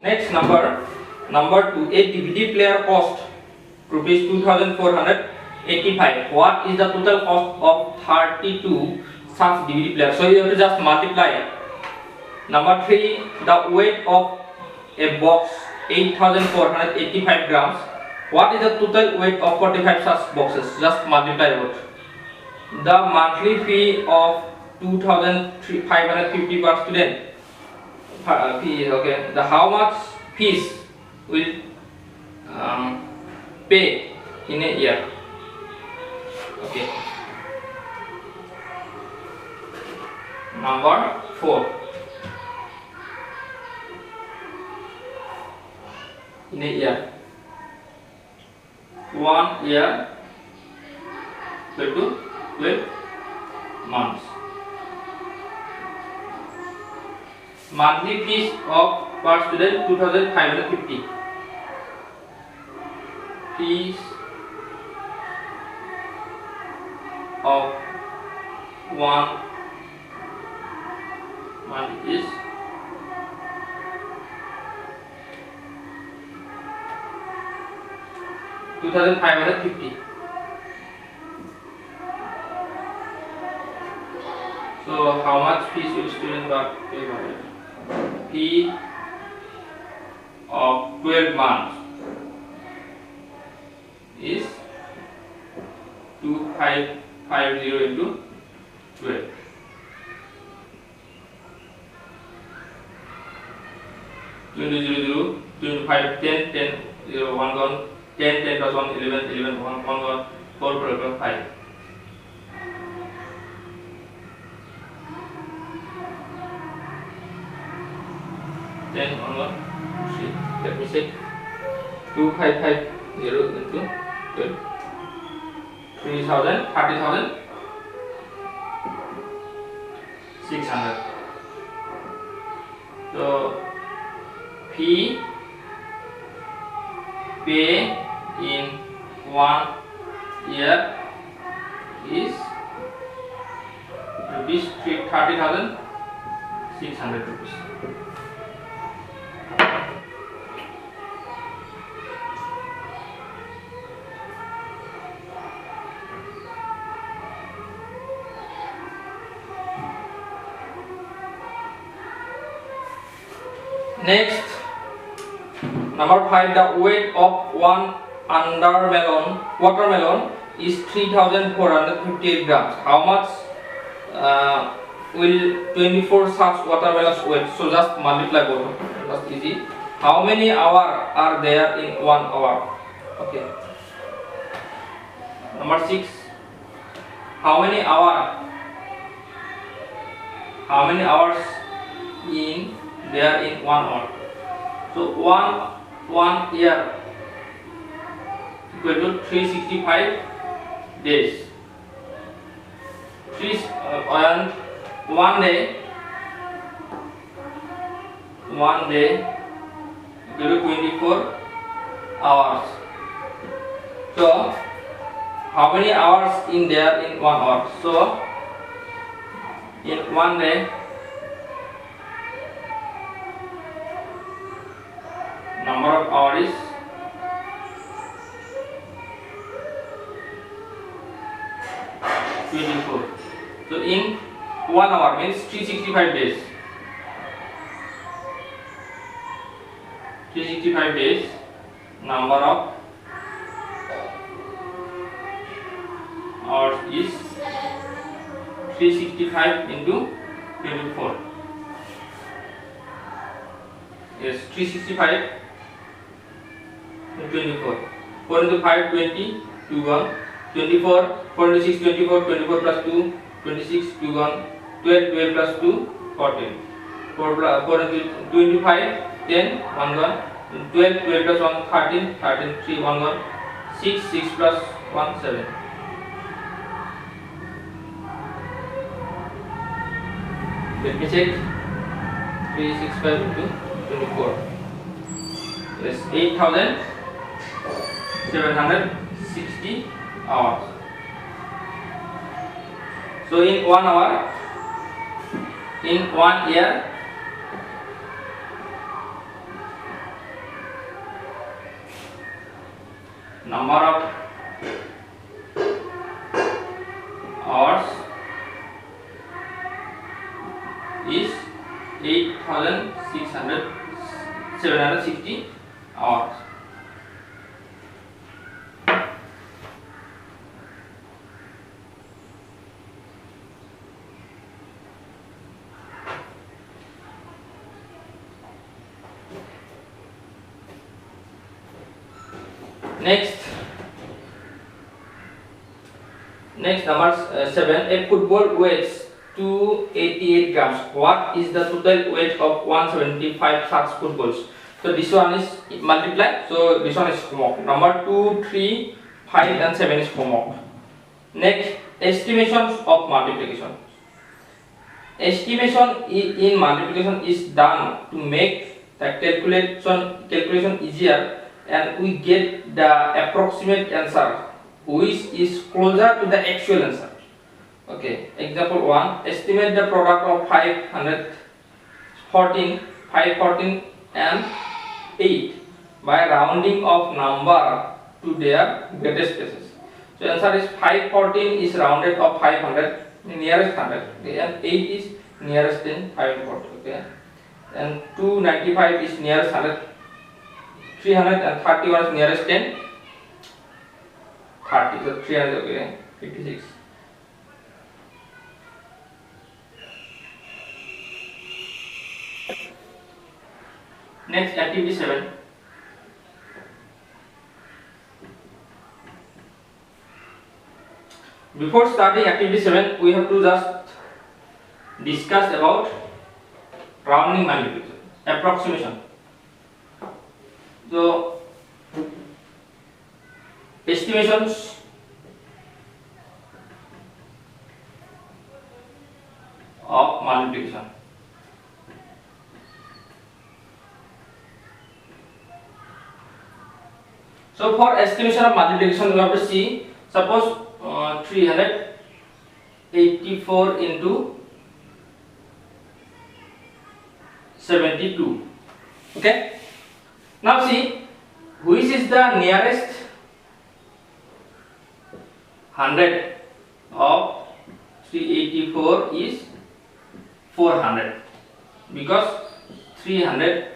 Next number 2, a DVD player cost rupees 2485. What is the total cost of 32 such DVD player? So you have to just multiply. Number 3, the weight of a box 8485 grams. What is the total weight of 45 such boxes? Just multiply both. The monthly fee of 2550 per student. Fee, okay. The how much fees will pay in a year? Okay. Number 4. In a year. 1 year equal to 12 months. Monthly fees of per student 2550. Fees of 1 month is 2550. So how much fees will student pay? Fee of 12 months is 2550 into 12. 20 0 25 10 10 0 1 gone 10 10 plus 1 11 11 1 1 gone 4 4 5. 10 1 1 3. Let me check. 2550 into 12. 3000 30,600. So fee pay in 1 year is rupees 30,600 rupees. Next, number 5, the weight of one watermelon is 3458 grams. How much will 24 such watermelons weight? So just multiply both. That's easy. How many hours are there in 1 hour? Okay. Number 6, how many hours in there in 1 hour? So 1 year equal to 365 days. And 1 day equal to 24 hours. So how many hours in there in 1 hour? So in 1 day, number of hours is 24. So in 1 hour means 365 days. 365 days. Number of hours is 365 into 24. Yes, 365 24. 4 into 5 20, 2 gone. 24, 4 into 6 24, 24 plus 2 26, 2 gone. 12, 12 plus 2 14. 4 into 2 into 5 10, 1 gone. 12, 12 plus 1 13, 13 3 1 gone. 6, 6 plus 1 7. Let me check. 365 into 24. Yes, 8,760 hours. So in 1 hour, in 1 year, number of hours is 760 hours. Next number 7. A football weighs 288 grams. What is the total weight of 175 such footballs? So this one is multiplied. So this one is homework. Number 2, 3, 5 and 7 is homework. Next, estimations of multiplication. Estimation in multiplication is done to make the calculation easier, and we get the approximate answer which is closer to the actual answer. Okay, example 1. Estimate the product of 514 and 8 by rounding of number to their greatest places. So answer is 514 is rounded of 500, nearest 100, okay, and 8 is nearest in 540, okay, and 295 is nearest 100, 331 is nearest 10, 30, so 300, okay, 56. Next, activity 7. Before starting activity 7, we have to just discuss about rounding multiplication, approximation. So, estimations of multiplication. So for estimation of multiplication, we have to see, suppose 384 into 72. Okay. Now see, which is the nearest 100 of 384 is 400, because 300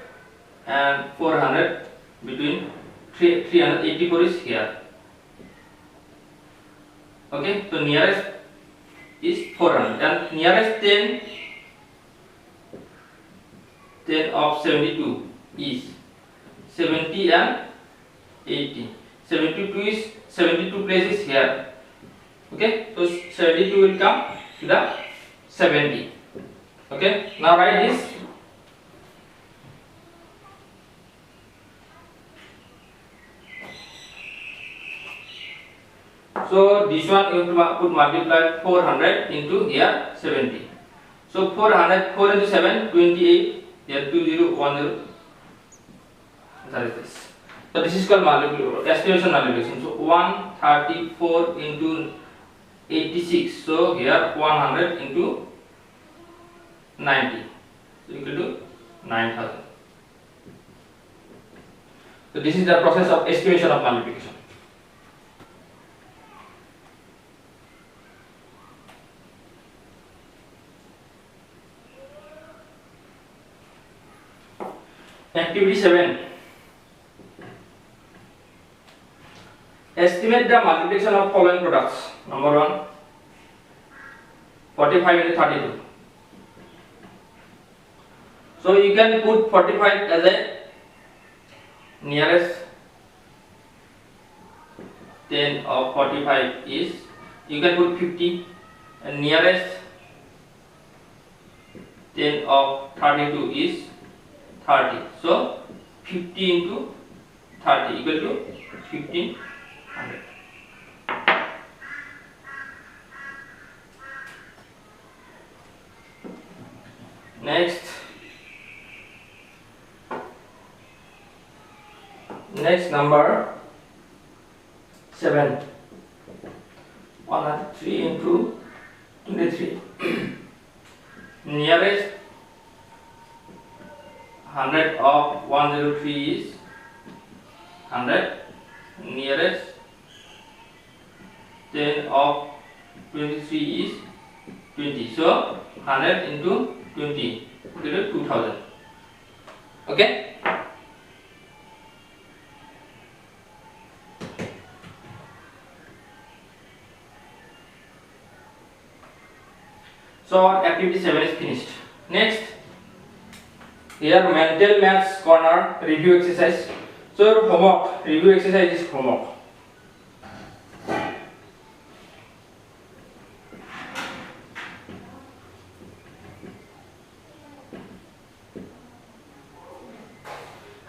and 400 between 384 is here. Okay, so nearest is 400 and nearest 10 of 72 is 70 and 80. 72 place is here. Okay, so 72 will come to the 70. Okay, now write this. So this one you have to put multiply 400 into here 70. So 400, 4 into 7, 28, here 2010. That is this. So this is called multiplication, estimation multiplication. So 134 into 86. So here 100 into 90. So equal to 9000. So this is the process of estimation of multiplication. Activity 7. Estimate the multiplication of following products. Number 1, 45 into 32. So you can put 45 as a nearest 10 of 45 is, you can put 50, and nearest 10 of 32 is 30. So 50 into 30 equal to 1500. Next number 7. 103 into 23. Nearest 100 of 103 is 100. nearest 10 of 23 is 20. So 100 into 20 equal to 2000. Okay. So our activity 7 is finished. Next, here mental maths corner review exercise. So your homework, review exercise is homework.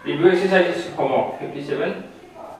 Review exercise is homework 57.